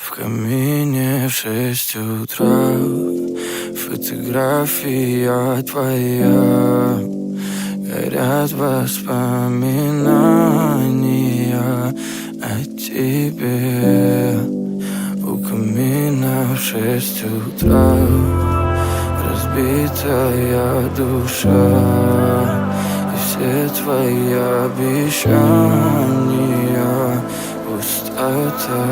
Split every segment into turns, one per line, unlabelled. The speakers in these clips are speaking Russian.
В камине в 6 утра фотография твоя. Горят воспоминания о тебе. У камина в 6 утра разбитая душа. И все твои обещания пустота.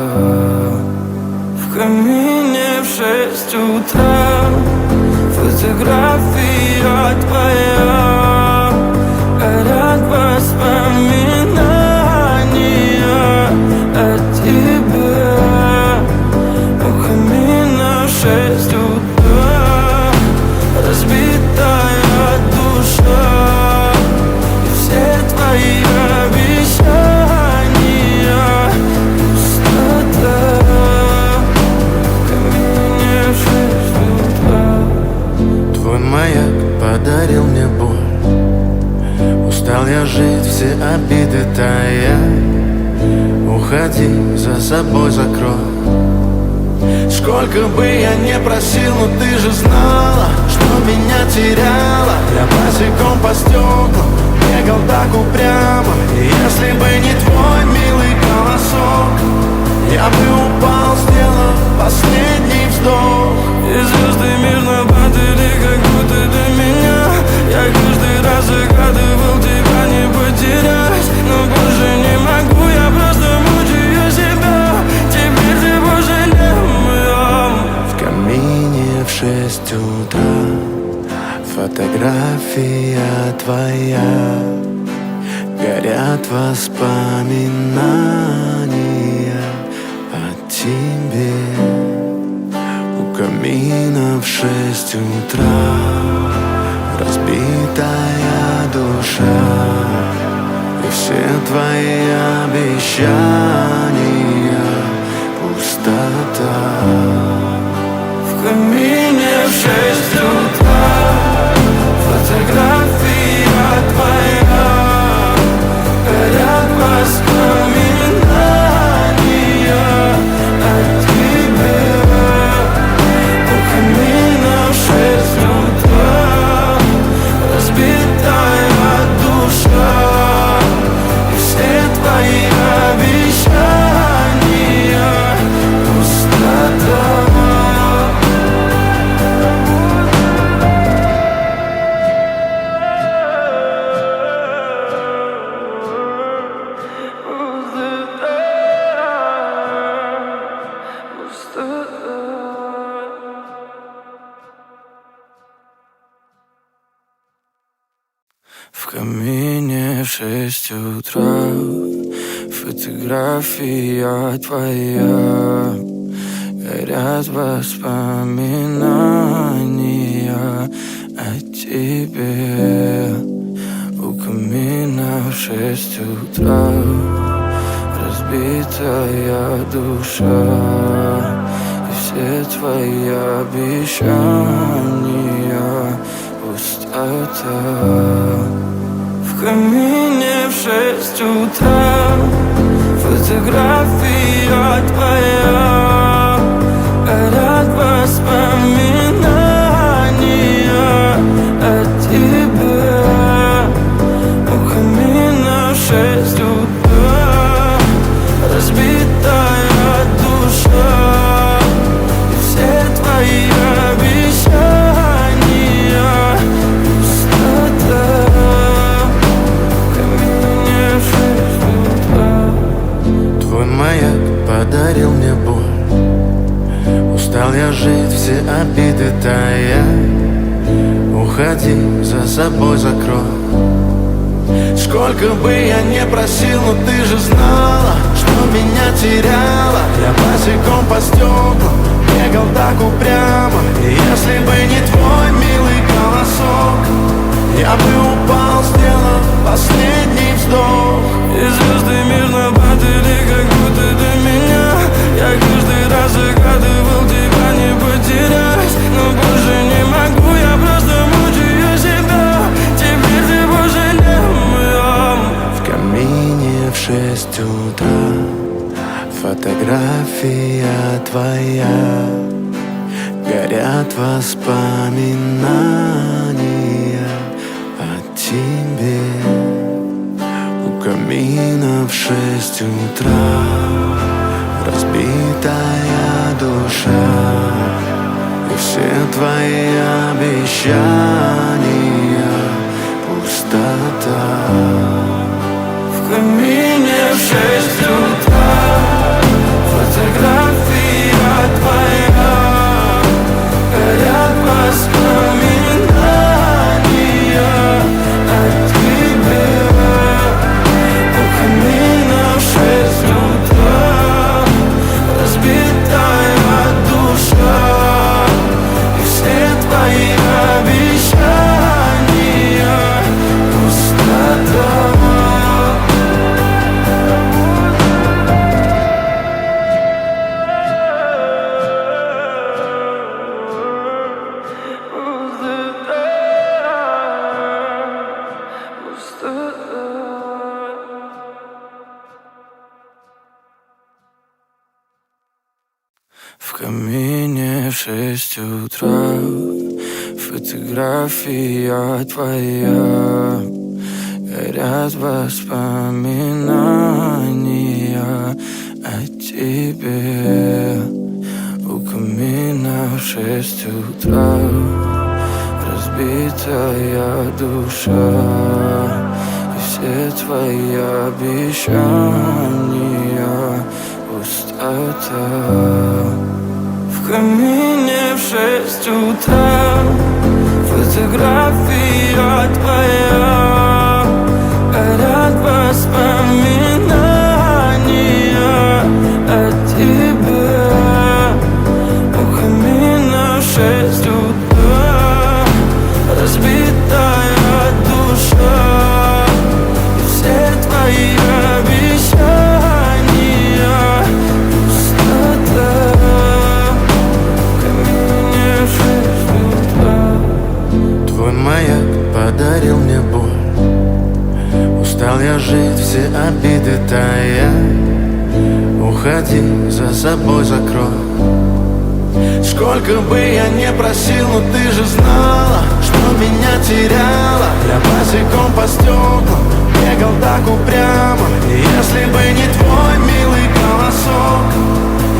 В камине в 6 утра фотография твоя. Горят воспоминания о тебе. У камина в 6 утра разбитая душа. И все твои обещания пустота. В камине в 6 утра.
Твой маяк подарил мне боль. Устал я жить, все обиды тая. Уходи, за собой закрой. Сколько бы я не просил, но ты же знала, что меня теряла. Я босиком по стеклам бегал так упрямо. И если бы не твой милый голосок, я бы упал, сделав последний вздох.
И звезды мирно падали, как будто до меня. Я каждый раз загадывал тебя не потерять, но больше не могу, я просто мучаю себя. Теперь ты пожалел моем.
В камине в 6 утра фотография твоя. Горят воспоминания о тебе. У камина в 6 утра разбитая душа. И все твои обещания пустота.
В камине в 6 утра фотография твоя. Горят воспоминания о тебе. У камина в 6 утра разбитая душа. И все твои обещания пустота. В камине в 6 утра фотография твоя. Горят воспоминания о тебе. У камина в 6 утра разбитая душа. И все твои обещания пустота. В камине в 6 утра фотография твоя. Горят воспоминания о тебе. У камина в 6 утра разбитая душа. И все твои обещания пустота.
Твой маяк подарил мне боль. Устал я жить, все обиды тая. Уходи, за собой закрой. Сколько бы я не просил, но ты же знала, что меня теряла. Я босиком по стеклам бегал так упрямо. И если бы не твой милый голосок, я бы упал, сделав последний вздох.
И звезды мирно падали, как будто до меня. Я каждый раз загадывал тебя не потерять, но больше не могу, я просто мучаю себя. Теперь ты пожалел моем.
В камине в 6 утра фотография фотография твоя, горят воспоминания о тебе. У камина в 6 утра разбитая душа, и все твои обещания пустота.
В камине в 6 утра фотография твоя, горят воспоминания о тебе. У камина в 6 утра разбитая душа, и все твои обещания пустота. В камине в 6 утра фотография твоя, горят воспоминания о тебе. У камина в 6 утра разбитая душа, и все твои обещания пустота. В камине в 6 утра фотография твоя, горят воспоминания о тебе. У камина в 6 утра разбитая душа, и все твои обещания пустота.
Твой маяк подарил мне боль, устал я жить, все обиды тая. Уходи, за собой закрой. Сколько бы я не просил, но ты же знала, что меня теряла. Я босиком по стеклам бегал так упрямо, и если бы не твой милый голосок,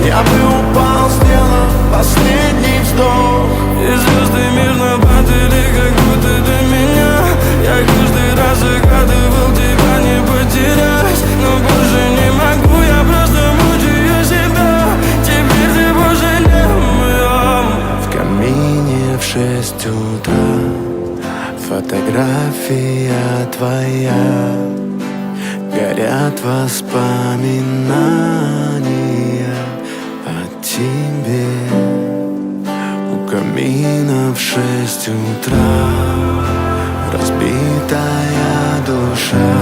я бы упал, сделав последний вздох.
И звезды мирно падали, как будто до меня. Я каждый раз загадывал тебя не потерять, но больше не могу, я просто мучаю себя. Теперь ты пожалел моем.
В камине в 6 утра фотография твоя, горят воспоминания о тебе. У камина в 6 утра разбитая душа,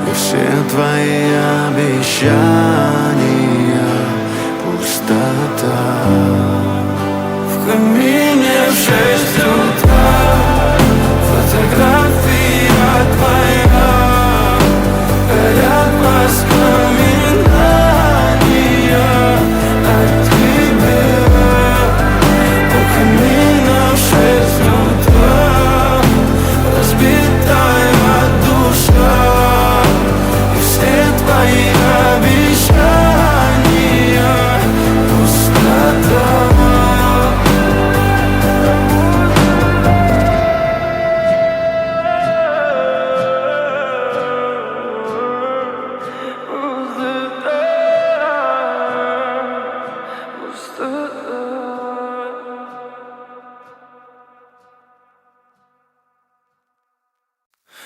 и все твои обещания пустота.
В камине в 6 утра фотография твоя, горят воспоминания о тебе. У камина в 6 утра разбитая душа, и все твои обещания пустота.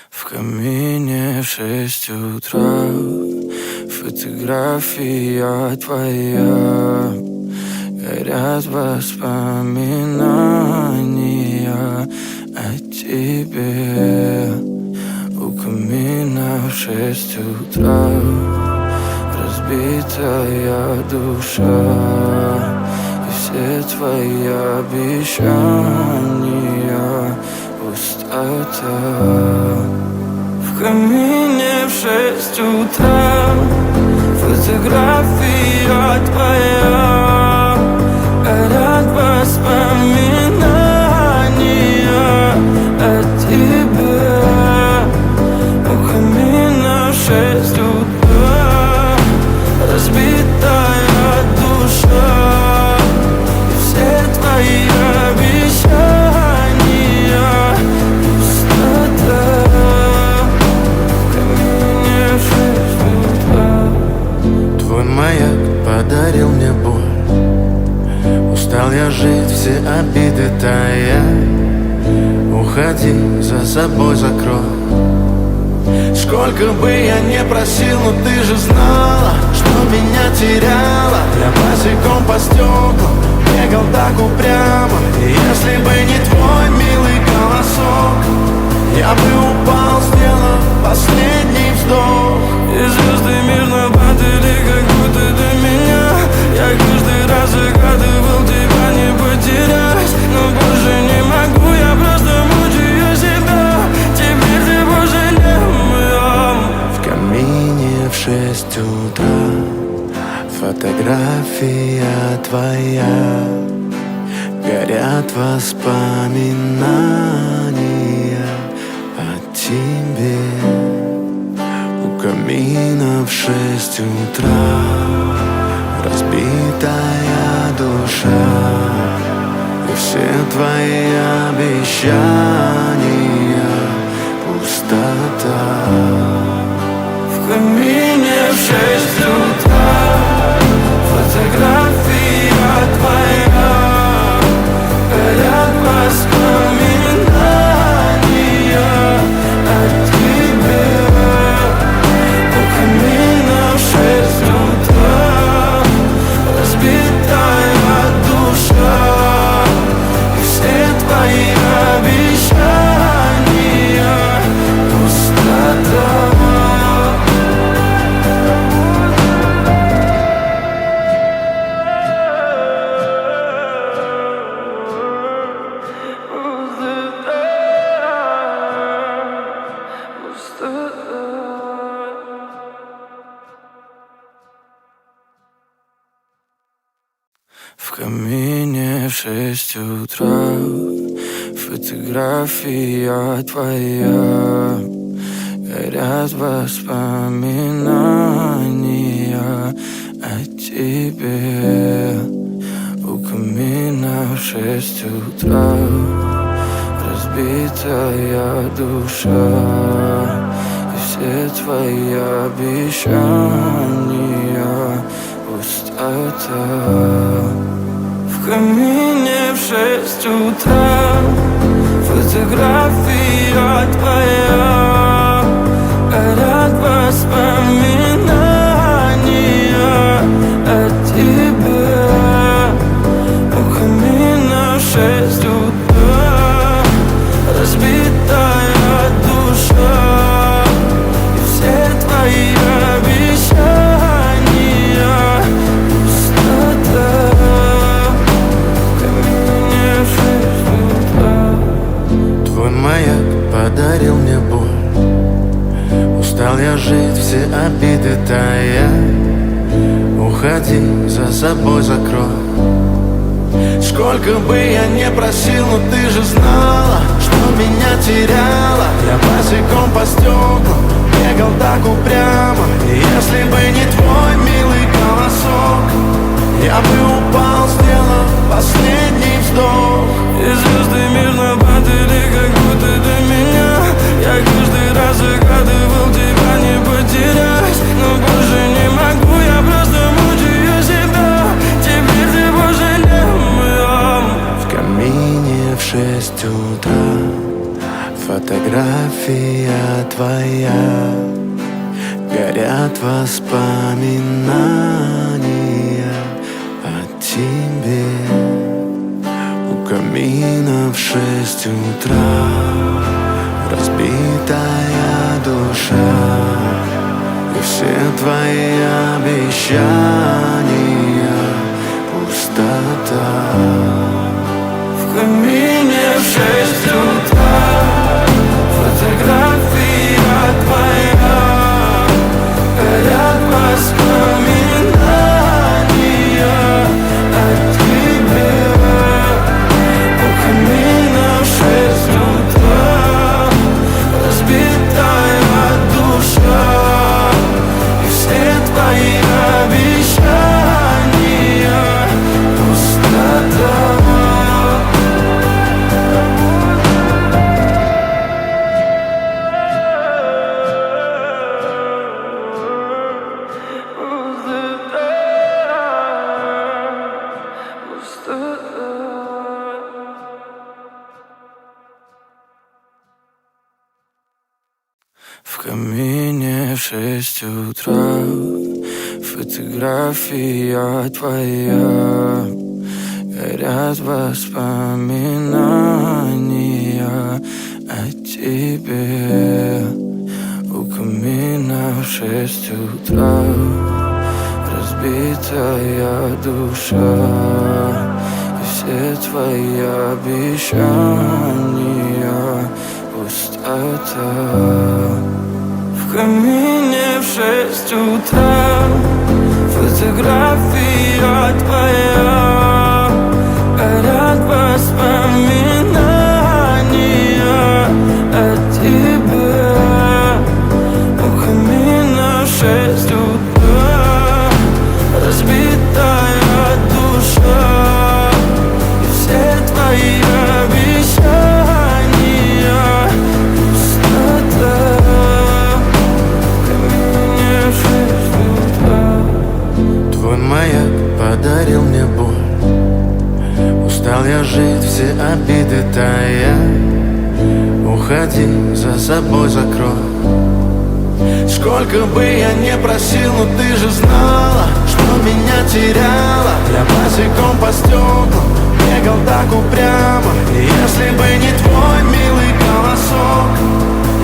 В камине в 6 утра фотография твоя, горят воспоминания о тебе. У камина в 6 утра разбитая душа, и все твои обещания пустота. В камине в 6 утра фотография твоя, горят воспоминания о тебе. У камина в 6 утра разбитая душа, и все твои обещания пустота. В камине в 6 утра.
Твой маяк подарил мне боль. Устал я жить, все обиды тая. Уходи, за собой закрой. Сколько бы я не просил, но ты же знала, что меня теряла. Я босиком по стеклам бегал так упрямо. И если бы не твой милый голосок, я бы упал, сделав последний вздох.
И звезды мирно падали, как будто до меня. Я каждый раз загадывал тебя не потерять, но больше не могу, я просто мучаю себя. Теперь ты больше не моя.
В камине в 6 утра фотография твоя, горят воспоминания о тебе. У камина в 6 утра разбитая душа, и все твои обещания пустота.
В камине в 6 утра фотография твоя, горят воспоминания о тебе. У камина в 6 утра разбитая душа, и все твои обещания пустота. В камине в 6 утра фотография твоя, горят воспоминания о тебе. У камина в 6 утра разбитая душа, и все твои обещания пустота. В камине в 6 утра фотография твоя, горят воспоминания о тебе. У камина в 6 утра разбитая душа, и все твои обещания пустота.
Твой маяк подарил мне боль. Устал я жить, все обиды тая. Уходи, за собой закрой. Сколько бы я не просил, но ты же знала, что меня теряла. Я босиком по стеклам бегал так упрямо. И если бы не твой милый голосок, я бы упал, сделав последний вздох.
И звезды мирно падали, как будто до меня. Я каждый раз загадывал тебя не потерять, но больше не могу, я просто мучаю себя. Теперь ты больше не моя.
В камине в 6 утра фотография твоя, горят воспоминания о тебе. У камина в 6 утра разбитая душа, и все твои обещания пустота.
В камине в 6 утра фотография твоя, горят воспоминания камине в 6 утра фотография твоя. Горят воспоминания о тебе. У камина в 6 утра разбитая душа, и все твои обещания пустота. В камине в 6 утра фотография твоя. Горят воспоминания о тебе. У камина в 6 утра разбитая душа, и все твои обещания пустота. В камине в 6 утра.
Твой маяк подарил мне боль. Устал я жить, все обиды тая. Уходи, за собой закрой. Сколько бы я не просил, но ты же знала, что меня теряла. Я босиком по стеклам бегал так упрямо. И если бы не твой милый голосок,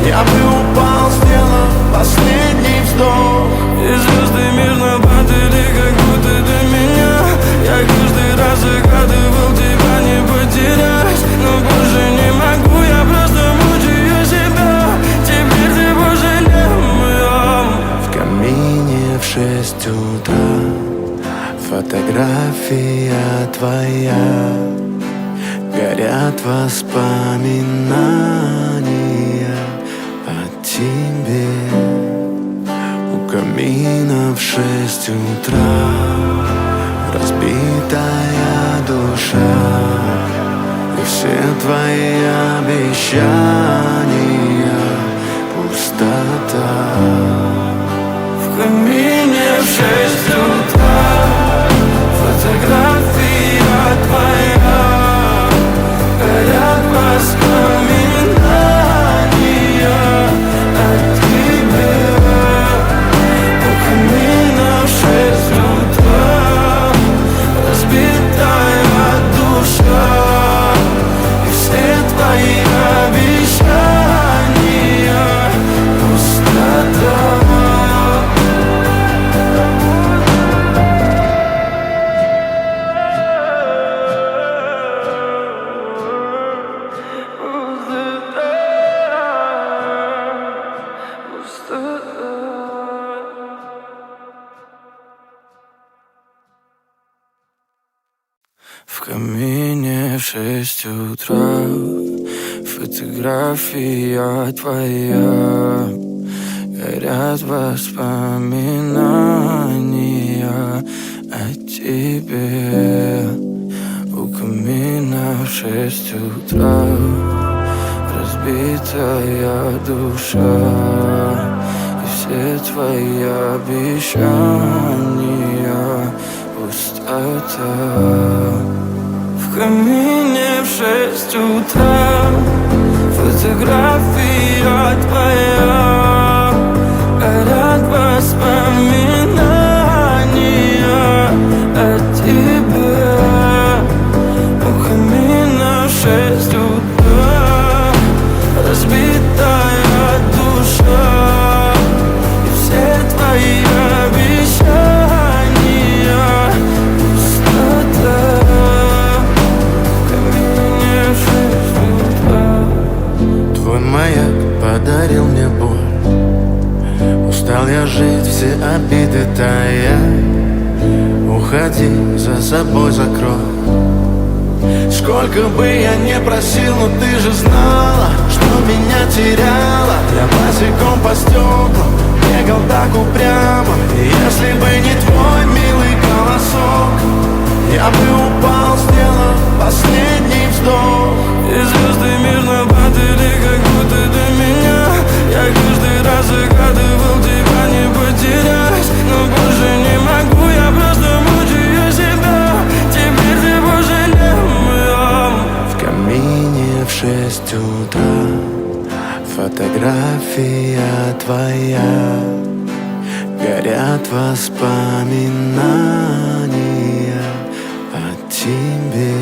я бы упал, сделав последний вздох.
И звезды мирно падали, как будто до меня. Я каждый раз загадывал тебя не потерять, но больше не могу, я просто мучаю себя. Теперь ты пожалел моем.
В камине в 6 утра фотография твоя. Горят воспоминания о тебе. У камина в 6 утра разбитая душа, и все твои обещания пустота.
В камине в 6 утра фотография твоя. Горят воспоминания о тебе. У камина в 6 утра разбитая душа, и все твои обещания пустота. В камине в 6 утра фотография твоя. Горят воспоминания о тебе. У камина в 6 утра разбитая душа, и все твои обещания пустота. В камине в 6 утра фотография твоя. Горят воспоминания о тебе. У камина в 6 утра разбитая душа, и все твои обещания пустота.
Твой маяк подарил мне боль. Устал я жить, все обиды тая. Уходи, за собой закрой. Сколько бы я не просил, но ты же знала, что меня теряла. Я босиком по стеклам бегал так упрямо. И если бы не твой милый голосок, я бы упал, сделав последний вздох.
И звезды мирно падали, как будто до меня. Я каждый раз загадывал тебя не потерять, но больше не могу, я просто мучаю себя. Теперь ты пожалел моем.
В камине в 6 утра фотография твоя, горят воспоминания о тебе.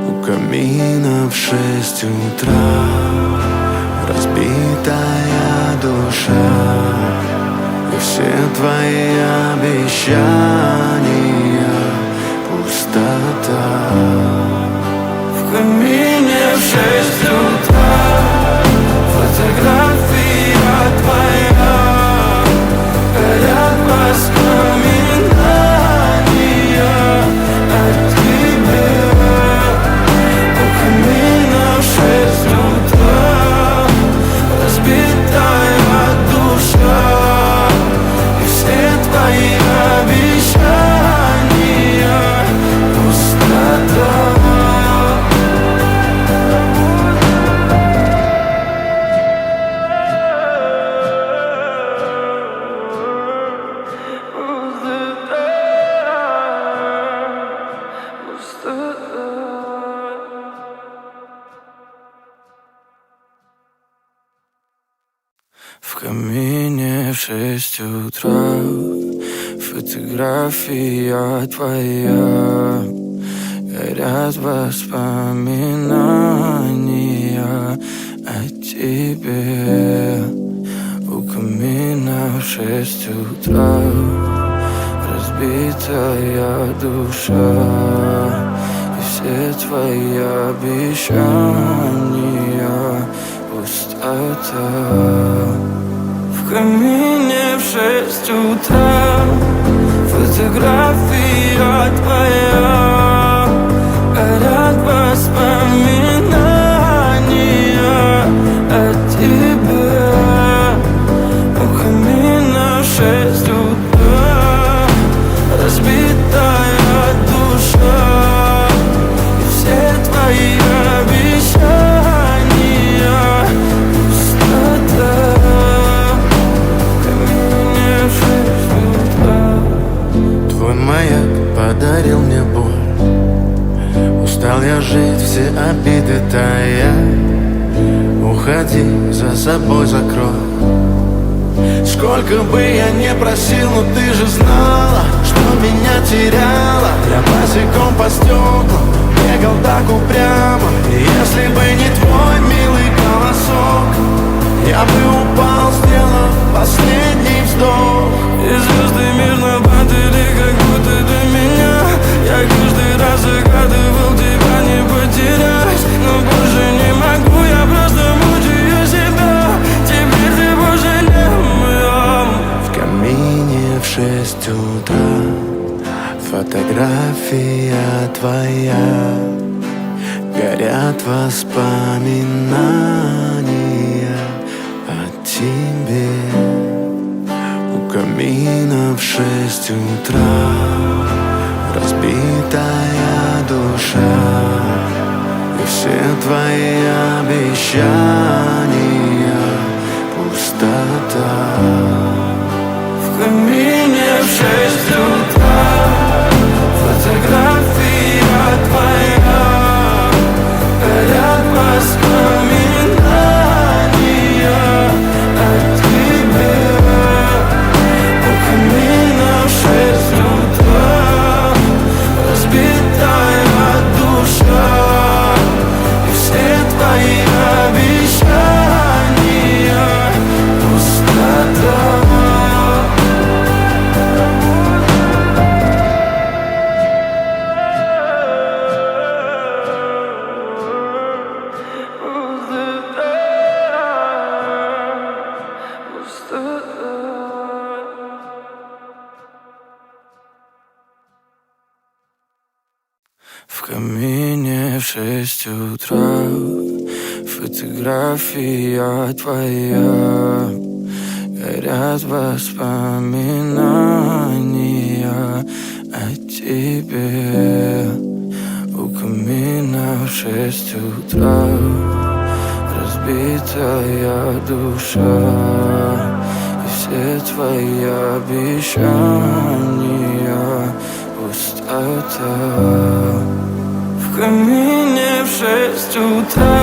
У камина в 6 утра разбитая душа, и все твои обещания пустота.
В камине в 6 утра фотография твоя, горят воспоминания о тебе. У камина в 6 утра разбитая душа, и все твои обещания пустота. В камине в 6 утра фотография твоя, горят воспоминания о тебе. У камина в 6 утра разбитая душа, и все твои обещания пустота. В камине в 6 утра фотография твоя, горят воспоминания о тебе. У камина в 6 утра разбитая душа, и все твои обещания пустота.
Твой маяк подарил мне боль, устал я жить, все обиды тая. Уходи, за собой закрой. Сколько бы я не просил, но ты же знала, что меня теряла. Я босиком по стеклам бегал так упрямо, и если бы не твой милый голосок, я бы упал, сделав последний вздох.
И звезды мирно падали, как будто до меня. Я каждый раз загадывал тебя не потерять, но больше не могу, я просто мучаю себя. Теперь ты пожалел моем.
В камине в 6 утра фотография твоя, горят воспоминания о тебе. У камина в 6 утра разбитая душа, и все твои обещания пустота.
В камине в 6 утра фотография твоя, горят воспоминания о тебе. У камина в 6 утра разбитая душа, и все твои обещания пустота. В камине в 6 утра фотография твоя, горят воспоминания о тебе. У камина в 6 утра разбитая душа, и все твои обещания пустота. В камине в 6 утра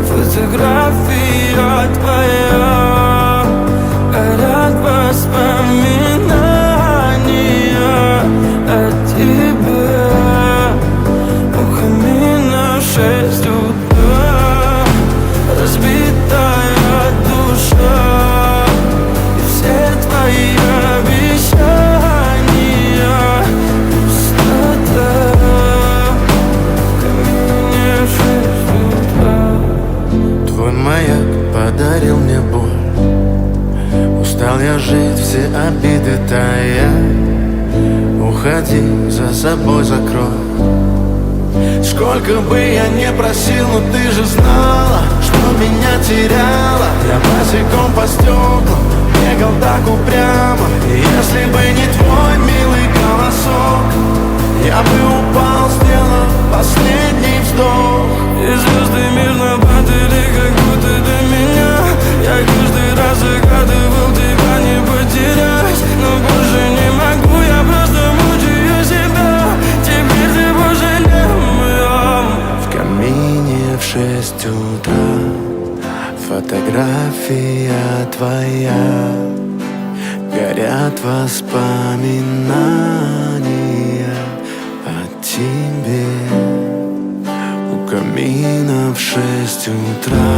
фотография твоя. Горят воспоминания о тебе. У камина в 6 утра. Разбитая душа. И все твои обещания пустота. В камине в 6 утра.
Твой маяк подарил мне боль. Устал я жить, все обиды тая. Уходи, за собой закрой. Сколько бы я не просил, но ты же знала, что меня теряла. Я босиком по стеклам бегал так упрямо. И если бы не твой милый голосок, я бы упал, сделав последний вздох.
И звезды мирно падали, как будто до меня. Я каждый раз загадывал тебя не потерять. Но больше не могу, я просто мучаю себя. Теперь ты пожалел моем.
В камине в 6 утра. Фотография твоя. Горят воспоминания о тебе. У камина в 6 утра.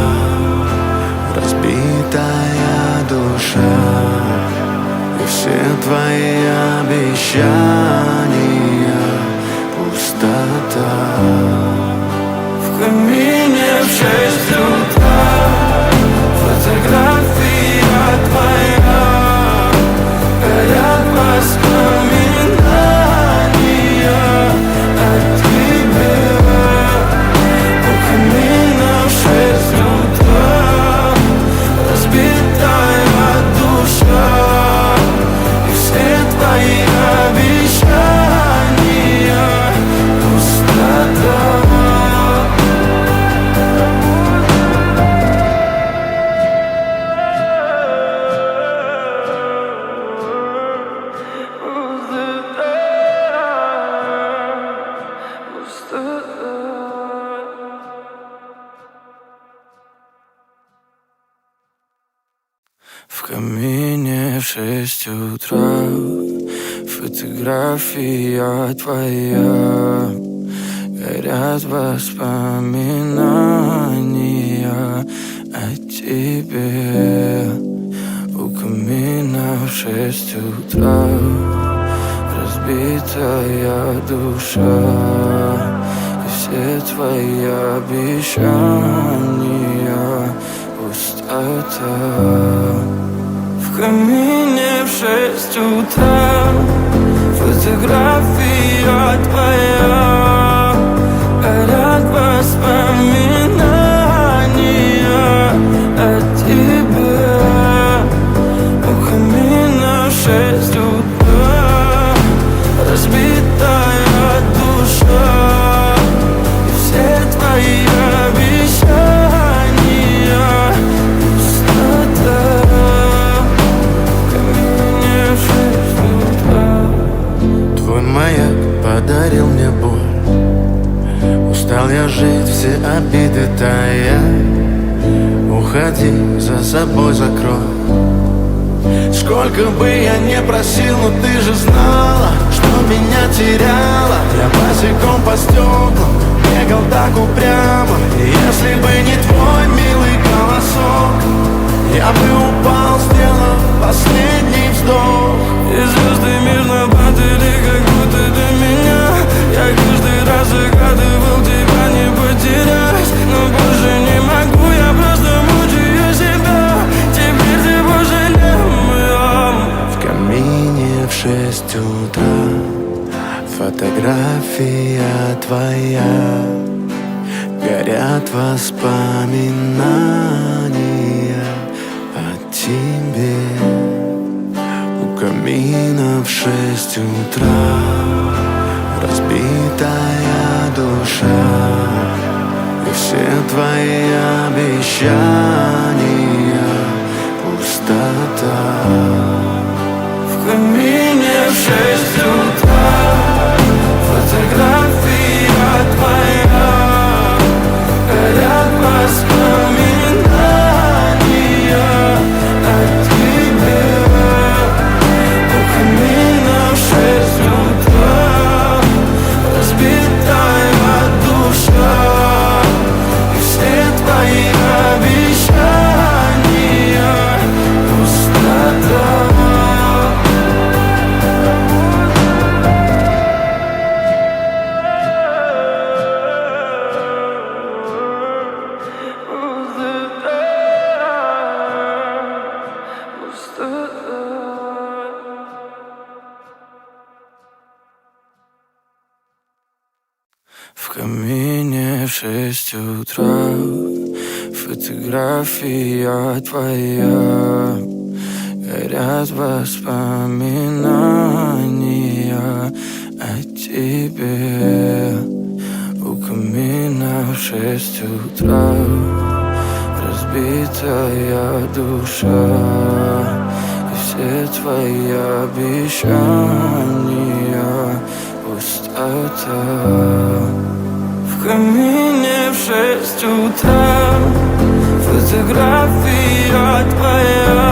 Разбитая душа. И все твои обещания пустота.
В камине в 6 утра. Фотография твоя. Горят воспоминания о тебе. У камина в 6 утра. Разбитая душа. И все твои обещания пустота. В камине в 6 утра. Фотография твоя. Горят воспоминания о тебе. У камина в 6 утра. Разбитая душа. И все твои обещания пустота. В камине в 6 утра. Фотография твоя. Горят воспоминания о тебе. У камина в 6 утра. Разбитая душа. И все твои обещания пустота.
Твой маяк подарил мне боль. Устал я жить, все обиды тая. Уходи, за собой закрой. Сколько бы я не просил, но ты же знала, что меня теряла. Я босиком по стеклам бегал так упрямо. И если бы не твой милый голосок, я бы упал, сделав последний вздох.
И звезды мирно падали, как будто до меня. Я каждый раз загадывал тебя не потерять. Но больше не могу, я просто мучаю себя. Теперь ты пожалел моем.
В камине в 6 утра. Фотография твоя. Горят воспоминания о тебе. У камина в 6 утра. Разбитая душа. И все твои обещания пустота.
В камине в 6 утра. Фотография твоя. Горят воспоминания В камине в 6 утра фотография твоя. Горят воспоминания о тебе. У камина в 6 утра разбитая душа. И все твои обещания пустота. В камине в 6 утра фотография твоя.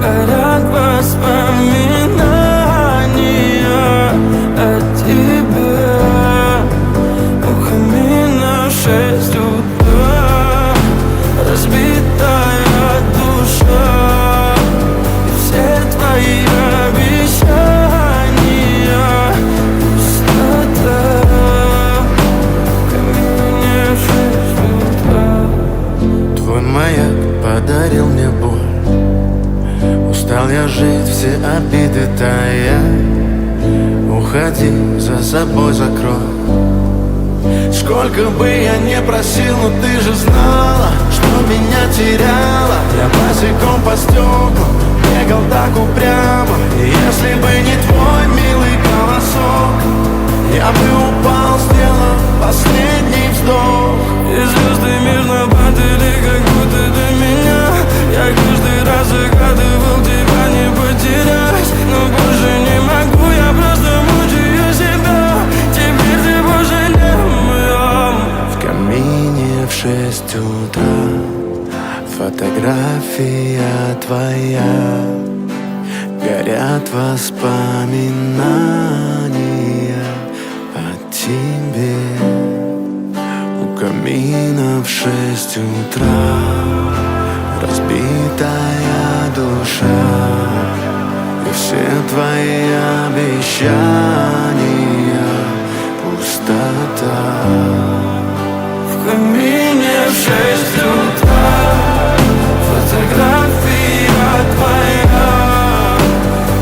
Горят воспоминания о тебе. У камина в 6 утра разбитая душа. И все твои обещания пустота. В камине в 6 утра.
Твой маяк подарил мне боль. Устал я жить, все обиды тая. Уходи, за собой закрой. Сколько бы я не просил, но ты же знала, что меня теряла. Я босиком по стеклам бегал так упрямо. И если бы не твой милый голосок, я бы упал, сделав последний вздох.
И звезды мирно падали, как будто до меня. Я каждый раз загадывал тебя не потерять. Но больше не могу, я просто мучаю себя. Теперь ты пожалей моем.
В камине в 6 утра фотография твоя. Горят воспоминания о тебе. У камина в 6 утра разбитая душа. И все твои обещания пустота.
В камине в 6 утра фотография твоя.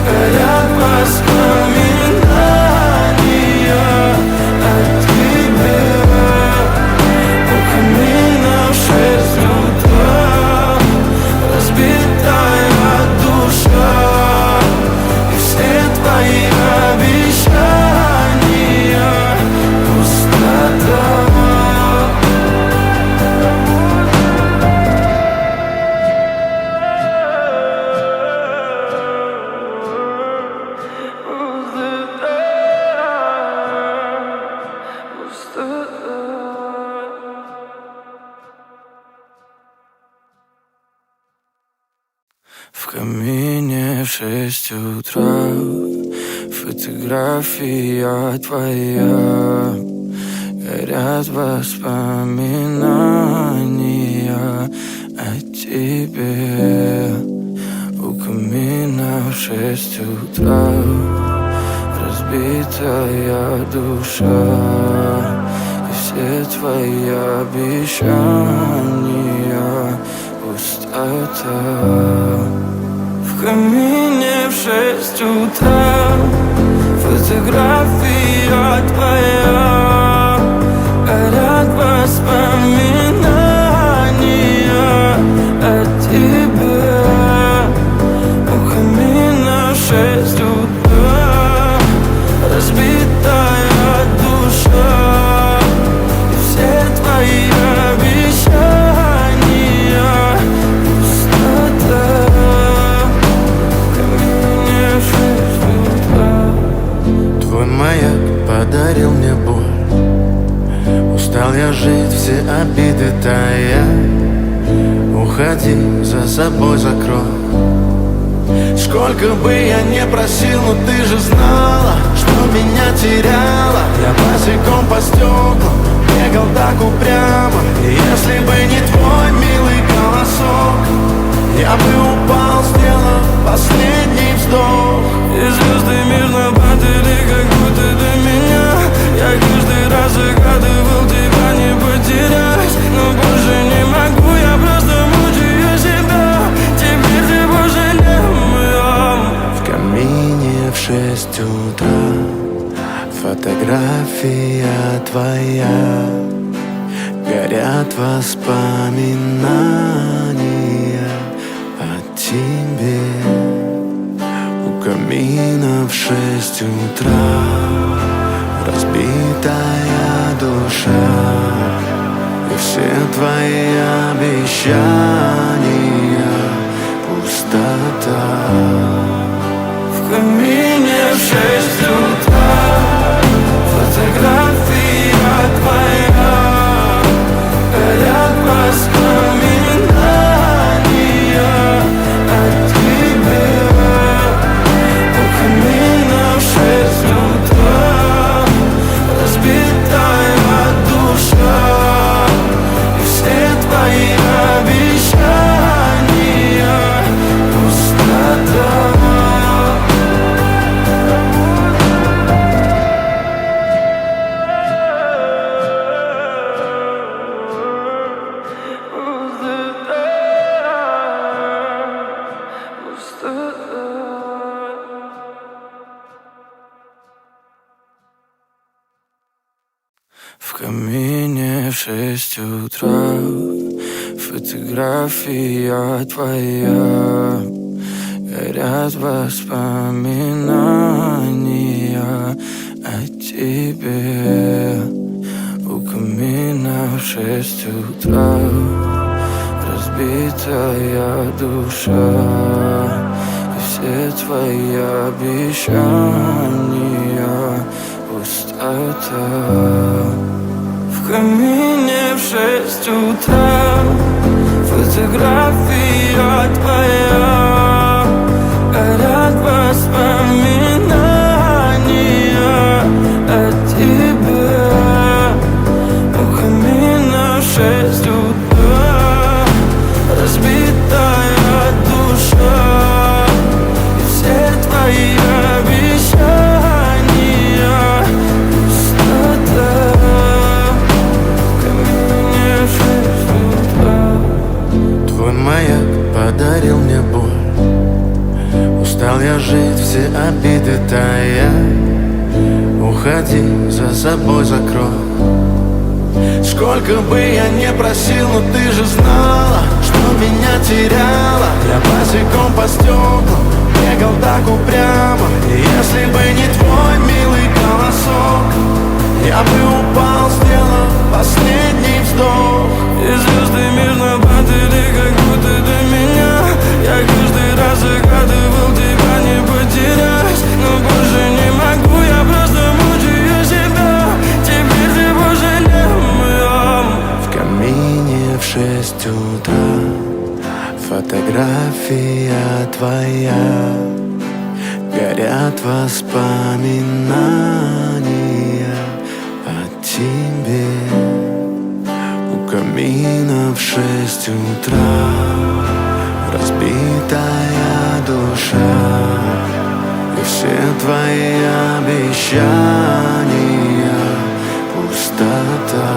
Горят воспоминания о тебе. У камина в 6 утра разбитая душа. И все твои обещания пустота. В камине в 6 утра фотография твоя. Горят воспоминания о тебе. У камина в 6 утра разбитая душа. И все твои обещания пустота. В камине в 6 утра фотография твоя. Горят воспоминания о тебе. У камина в 6 утра разбитая душа. И все твои обещания пустота.
Твой маяк подарил мне боль. Устал я жить, все обиды тая. Уходи, за собой закрой. Сколько бы я не просил, но ты же знала, что меня теряла. Я босиком по стеклам бегал так упрямо. И если бы не твой милый голосок, я бы упал, сделав последний вздох.
И звезды мирно падали, как будто до меня. Я каждый раз загадывал тебя не потерять. Но больше не могу, я просто мучаю себя. Теперь ты пожалей моем.
В камине в 6 утра Фотография твоя, горят воспоминания о тебе. У камина в 6 утра разбитая душа, и все твои обещания пустота.
В камине в 6 утра фотография твоя, горят воспоминания о тебе. У камина в 6 утра разбитая душа, и все твои обещания пустота. В камине в 6 утра фотография твоя, горят воспоминания о тебе. У камина в 6 утра разбитая душа, и все твои обещания пустота. В камине в 6 утра фотография твоя, горят воспоминания о тебе. У камина в 6 утра разбитая душа, и все твои обещания пустота.
Твой маяк подарил мне боль, устал я жить, все обиды тая. Уходи, за собой закрой. Сколько бы я не просил, но ты же знала, что меня теряла. Я босиком по стеклам бегал так упрямо, и если бы не твой милый голосок, я бы упал, сделав последний вздох.
И звезды мирно падали, как будто до меня. Я каждый раз загадывал тебя не потерять, но больше не могу, я просто мучаю себя. Теперь ты пожалел меня.
В камине в 6 утра фотография твоя, горят воспоминания о тебе. У камина в 6 утра разбитая душа, и все твои обещания пустота.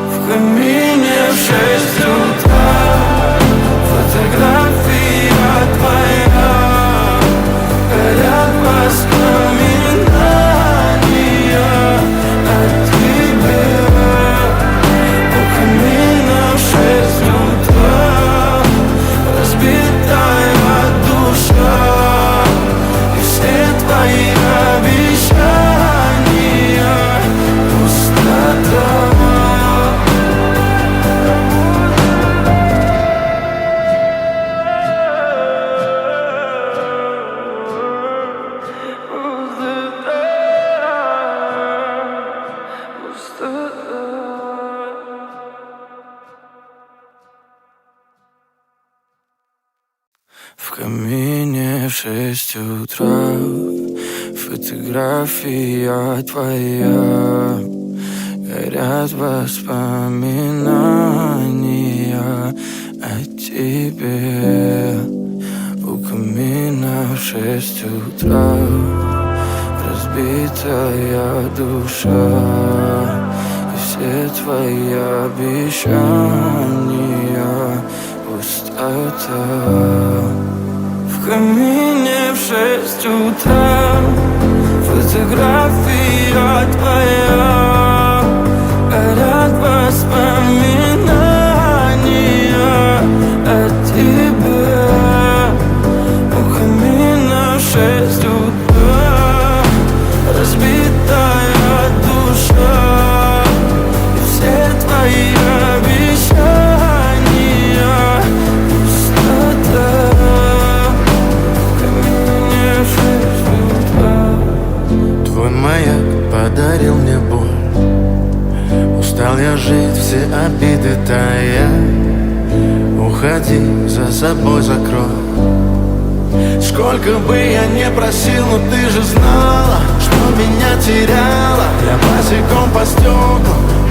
В камине в 6 утра фотография твоя, горят воспоминания о тебе. У камина в 6 утра разбитая душа, и все твои обещания пустота. В камине в 6 утра фотография твоя, горят воспоминания о тебе. У камина в 6 утра разбитая душа, и все твои обещания пустота. В камине в 6 утра фотография
я жить, все обиды тая. Уходи, за собой закрой. Сколько бы я не просил, но ты же знала, что меня теряла. Я босиком по стеклам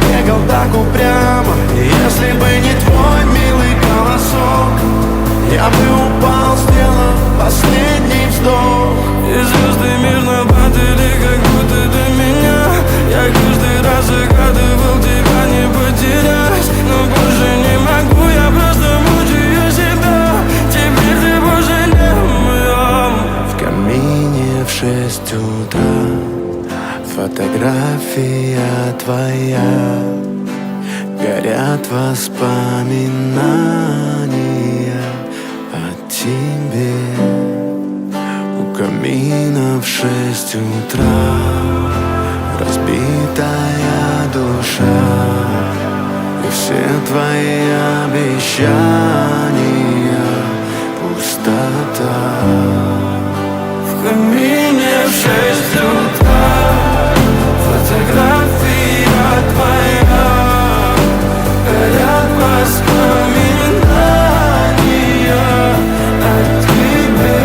бегал так упрямо. И если бы не твой милый голосок, я бы упал, сделав последний вздох.
И звезды мирно падали, как будто до меня. Я каждый раз загадывал тебя не потерять, но больше не могу, я просто мучаю себя. Теперь ты пожалел моем.
В камине в 6 утра фотография твоя. Горят воспоминания о тебе. У камина в 6 утра разбитая душа. И все твои обещания пустота.
В камине в 6 утра фотография твоя. Горят воспоминания о тебе.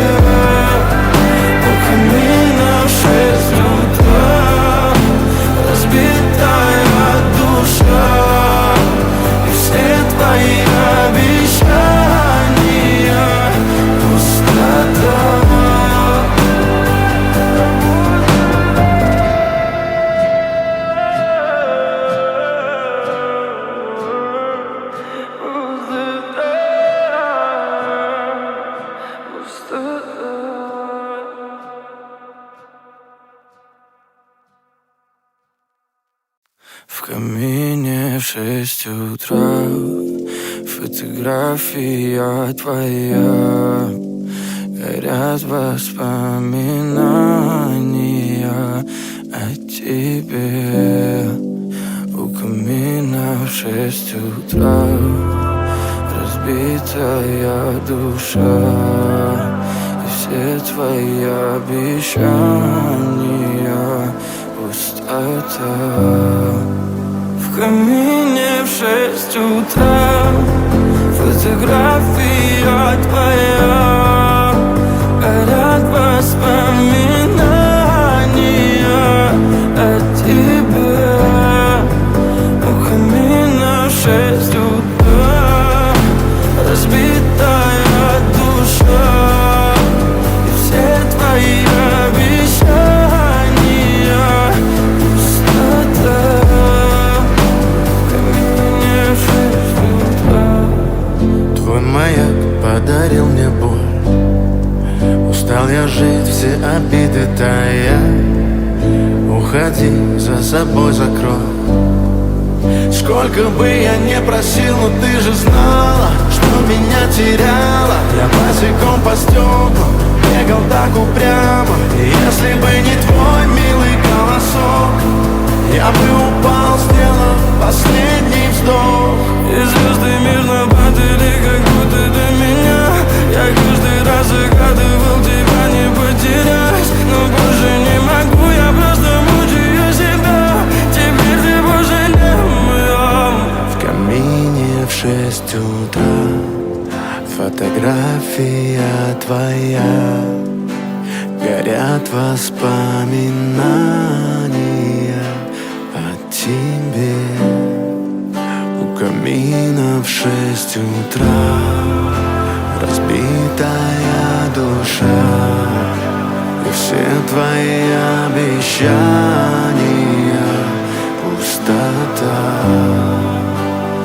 У камина в 6 утра разбитая душа. И все твои обещания пустота. В камине в 6 утра фотография твоя. Горят воспоминания о тебе. У камина в 6 утра разбитая душа. И все твои обещания пустота. В камине в 6 утра фотография твоя. Горят воспоминания о тебе. У камина в 6 утра разбитая душа. И все твои обещания пустота.
Твой маяк подарил мне боль. Устал я жить, все обиды тая. Уходи, за собой закрой. Сколько бы я не просил, но ты же знала, что меня теряла. Я босиком по стеклам бегал так упрямо. И если бы не твой милый голосок, я бы упал, сделав последний вздох.
И звезды мирно падали, как будто до меня. Я каждый раз загадывал тебя не потерять, но больше не могу, я просто мучаю себя. Теперь ты пожалел моем.
В камине в 6 утра фотография твоя. Горят воспоминания о тебе. У камина в 6 утра разбитая душа. И все твои обещания пустота.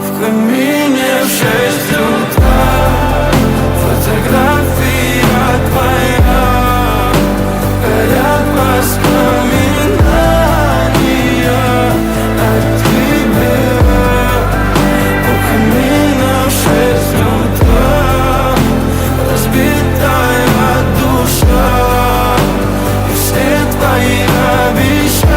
В камине в 6 утра фотография твоя. Горят воспоминания о тебе. У камина в 6 утра разбитая душа. И все твои обещания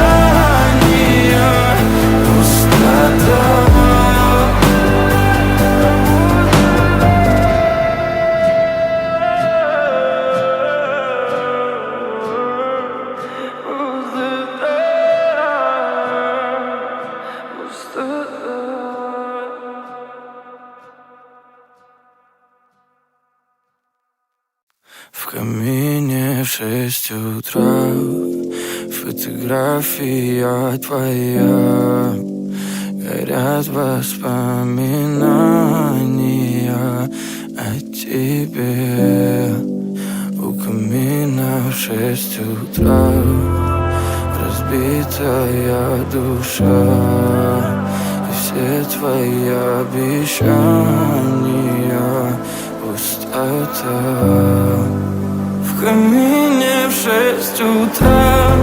6 утра, фотография твоя, горят воспоминания о тебе. У камина в 6 утра разбитая душа, и все твои обещания пустота. В камине в 6 утра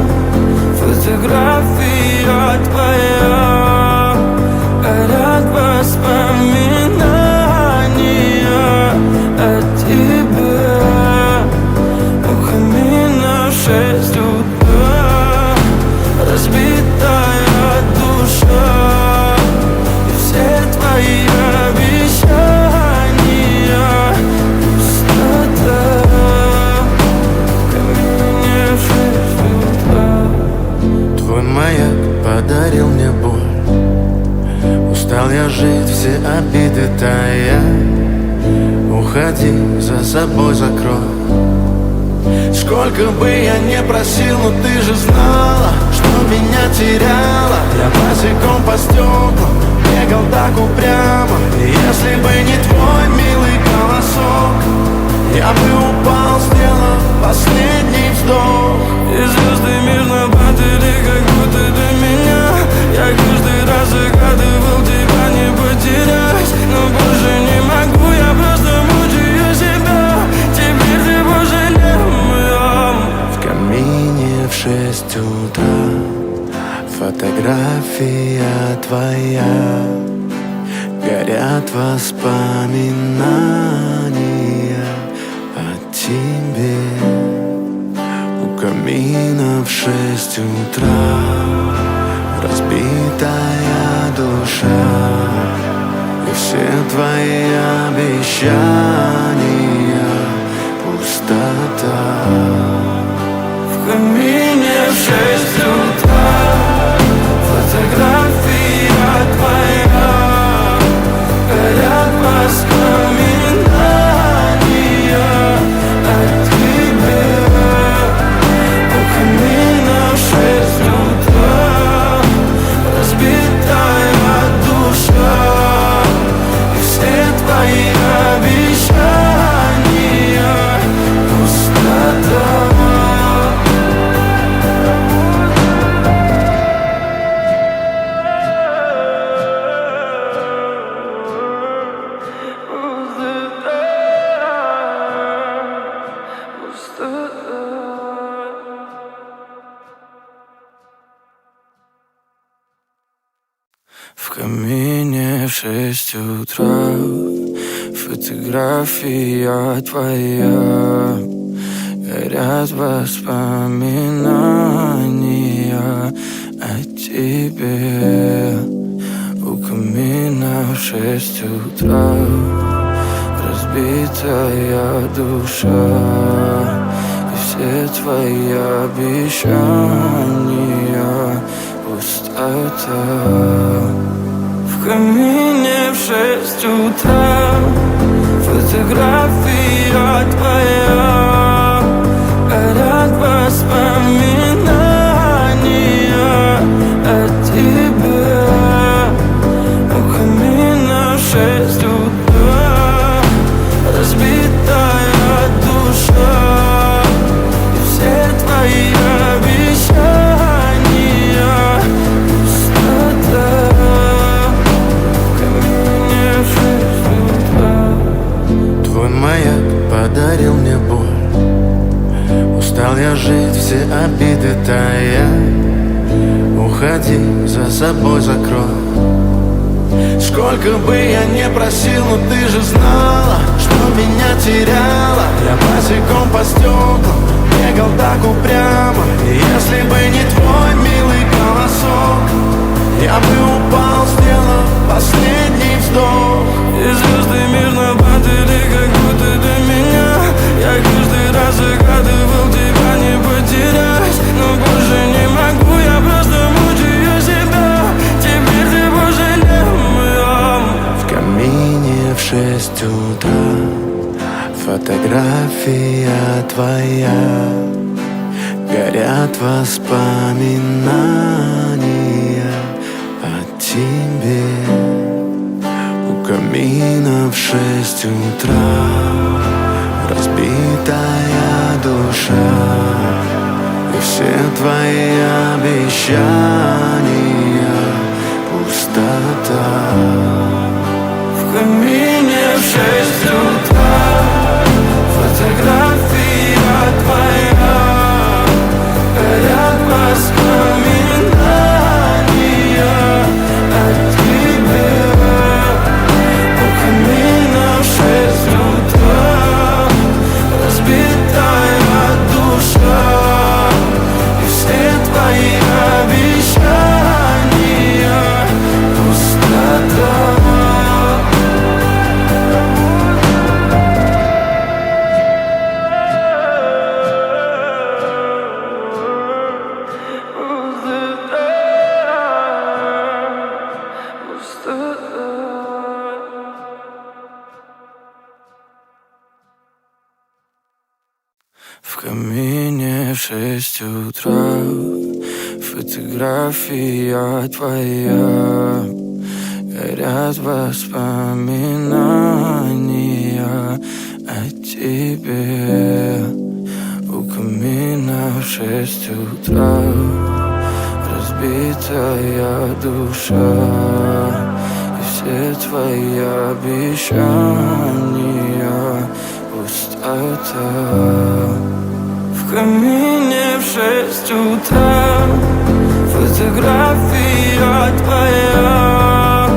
фотография твоя, горят воспоминания о тебе. У камина в 6 утра разбитая душа, и все твои обещания пустота. В камине в 6 утра.
Твой маяк подарил мне боль. Устал я жить, все обиды тая. Уходи, за собой закрой. Сколько бы я не просил, но ты же знала, что меня теряла. Я босиком по стеклам бегал так упрямо. И если бы не твой милый голосок, я бы упал, сделав последний вздох.
И звезды мирно падали, как будто до меня. Я каждый раз загадывал тебя не потерять, но больше не могу, я просто мучаю себя. Теперь ты пожалел меня.
В камине в 6 утра фотография твоя, горят воспоминания о тебе. У камина в 6 утра разбитая душа, и все твои обещания пустота.
В камине в 6 утра фотография твоя, горят воспоминания о тебе. У камина в 6 утра разбитая душа, и все твои обещания пустота. В камине в 6 утра фотография твоя, горят воспоминания о тебе. У камина в 6 утра разбитая душа, и все твои обещания пустота. В камине в 6 утра фотография твоя, горят воспоминания о тебе. У камина в 6 утра разбитая душа, и все твои обещания пустота.
Твой маяк подарил мне боль. Устал я жить, все обиды тая. Уходи, за собой закрой. Сколько бы я не просил, но ты же знала, что меня теряла. Я босиком по стеклам бегал так упрямо. И если бы не твой милый голосок, я бы упал, сделав последний вздох.
И звезды мирно падали, как будто до меня. Я каждый раз загадывал тебя не потерять, но больше не могу, я просто мучаю себя. Теперь ты пожалел меня.
В камине в 6 утра фотография твоя, горят воспоминания о тебе. У камина в 6 утра разбитая душа, и все твои обещания пустота.
В камине в 6 утра фотография твоя, горят воспоминания о тебе. У камина в 6 утра разбитая душа, и все твои обещания пустота. В камине в 6 утра фотография твоя, горят воспоминания о тебе. У камина в 6 утра разбитая душа, и все твои обещания пустота. В камине в 6 утра фотография твоя,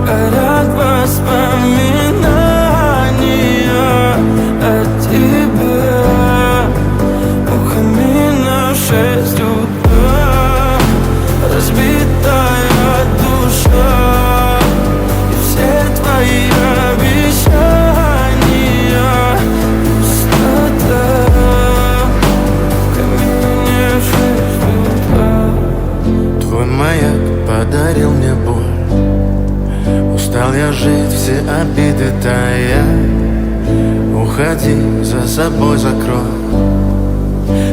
горят воспоминания о тебе. У камина в 6 утра разбитая душа, и все твои обещания пустота.
Твой маяк подарил мне боль, устал я жить, все обиды тая. Уходи, за собой закрой.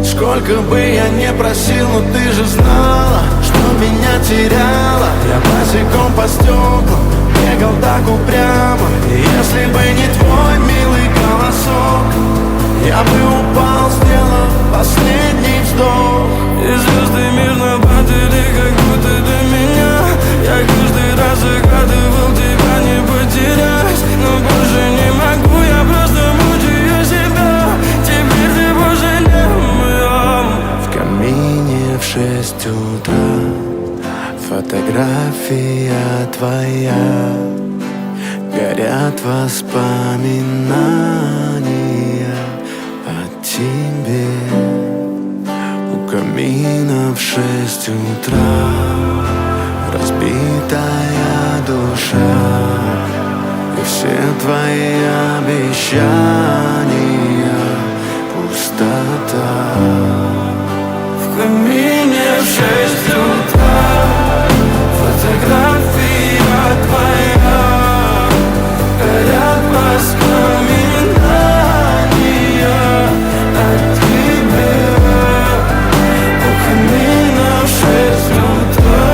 Сколько бы я не просил, но ты же знала, что меня теряла. Я босиком по стеклам бегал так упрямо, и если бы не твой милый голосок, я бы упал, сделав последний вздох.
И звезды мирно падали, как будто до меня. Я каждый раз загадывал тебя не потерять, но больше не могу, я просто мучаю себя. Теперь ты пожалел моем.
В камине в 6 утра фотография твоя, горят воспоминания о тебе. У камина в 6 утра разбитая душа, и все твои обещания пустота.
В камине в 6 утра фотография твоя, горят воспоминания о тебе. У камина в 6 утра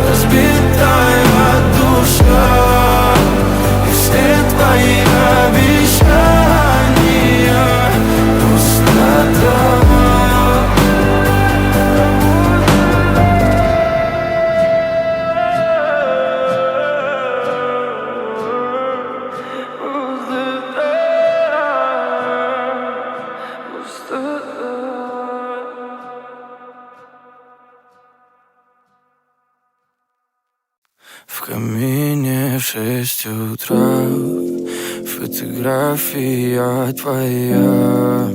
разбитая душа, и все твои обещания пустота. В камине в 6 утра фотография твоя,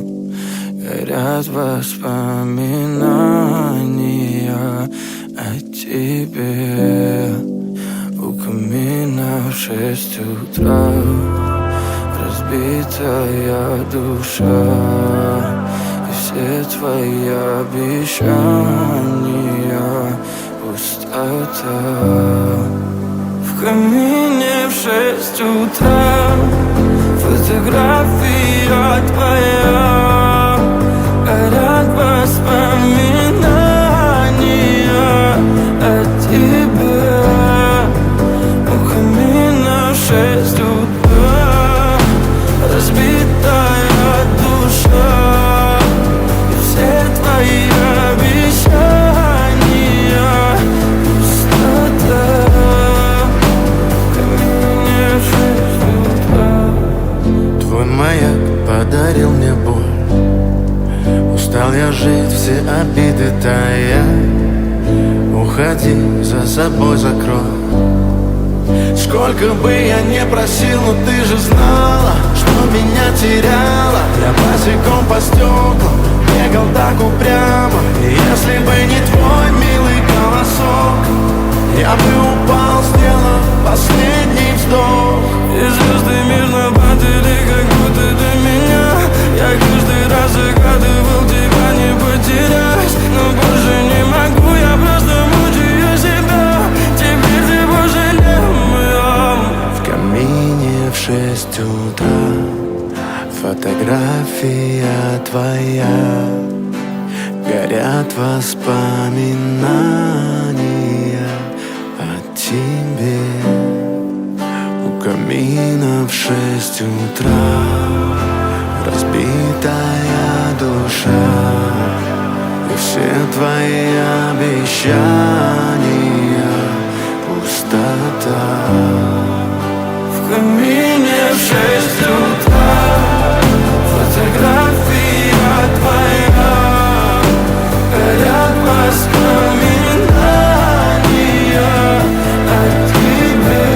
горят воспоминания о тебе. У камина в 6 утра разбитая душа, и все твои обещания пустота. В камине в 6 утра фотография твоя, горят
собой закрой. Сколько бы я не просил, но ты же знала, что меня теряла. Я босиком по стеклам бегал так упрямо. И если бы не твой милый голосок, я бы упал, сделав последний вздох.
И звезды мирно падали, как будто до меня. Я каждый раз загадывал тебя не потерять, но больше не могу, я просто мучаю себя. Теперь ты пожалел моем.
В камине в 6 утра фотография твоя. Горят воспоминания о тебе. У камина в 6 утра разбитая душа. И все твои обещания пустота.
В камине в 6 утра фотография твоя. Горят воспоминания о тебе.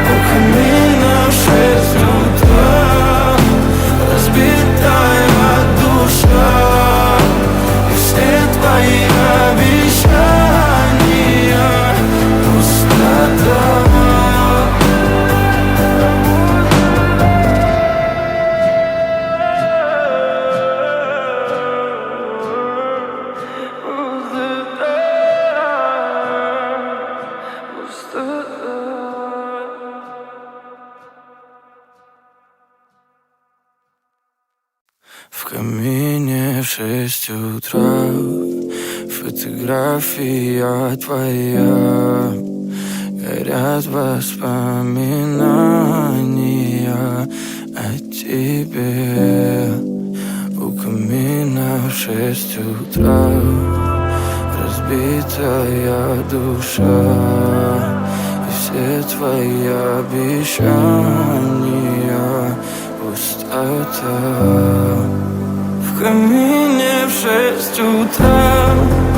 У камина в 6 утра разбитая душа. И все твои обещания пустота. В камине в 6 утра фотография твоя. Горят воспоминания о тебе. У камина в 6 утра разбитая душа. И все твои обещания пустота. В камине в 6 утра